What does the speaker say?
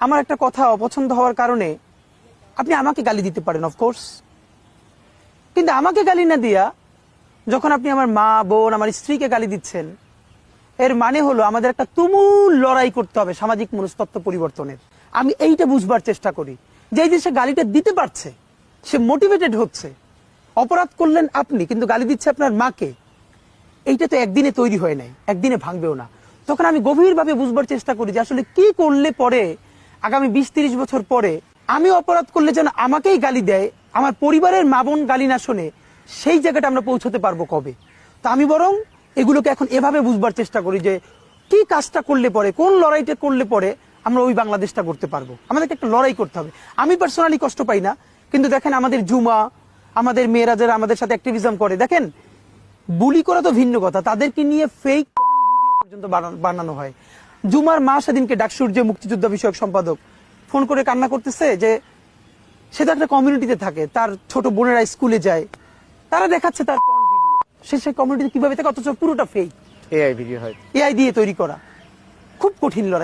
আমার একটা কথা অপছন্দ হওয়ার কারণে আপনি আমাকে গালি দিতে পারেন অফকোর্স, কিন্তু আমাকে গালি না দিয়া যখন আপনি আমার মা বোন আমার স্ত্রীকে গালি দিচ্ছেন, এর মানে হলো আমাদের একটা তুমুল লড়াই করতে হবে সামাজিক মনস্তত্ত্ব পরিবর্তনের। আমি এইটা বুঝবার চেষ্টা করি যে এই যে সে গালিটা দিতে পারছে, সে মোটিভেটেড হচ্ছে। অপরাধ করলেন আপনি, কিন্তু গালি দিচ্ছে আপনার মাকে। এইটা তো একদিনে তৈরি হয় নাই, একদিনে ভাঙবেও না। তখন আমি গভীরভাবে বুঝবার চেষ্টা করি যে আসলে কি করলে পরে আগামী 20-30 বছর পরে আমি অপরাধ করলে যেন আমাকেই গালি দেয়, আমার পরিবারের মা বোন গালি না শোনে, সেই জায়গাটা আমরা পৌঁছতে পারবো কবে। তো আমি বরং এগুলোকে এখন এভাবে বুঝবার চেষ্টা করি যে কি কাজটা করলে পরে, কোন লড়াইটা করলে পরে আমরা ওই বাংলাদেশটা করতে পারবো। আমাদেরকে একটা লড়াই করতে হবে। আমি পার্সোনালি কষ্ট পাই না, কিন্তু দেখেন আমাদের জুমা, আমাদের মেয়েরা যারা আমাদের সাথে অ্যাক্টিভিজম করে, দেখেন বুলি করা তো ভিন্ন কথা, তাদেরকে নিয়ে ফেক ভিডিও পর্যন্ত বানানো হয়। জুমার মা সেদিনকে ডাকসুর যে মুক্তিযুদ্ধ বিষয়ক সম্পাদক ফোন করে কান্না করতেছে যে সে তো একটা কমিউনিটিতে থাকে, তার ছোট বোনেরা স্কুলে যায়, তারা দেখাচ্ছে তার পর্ন ভিডিও, সে সেই কমিউনিটিতে কিভাবে থাকে, অথচ পুরোটা ফেক, এআই ভিডিও হয়, এআই দিয়ে তৈরি করা। খুব কঠিন লড়াই।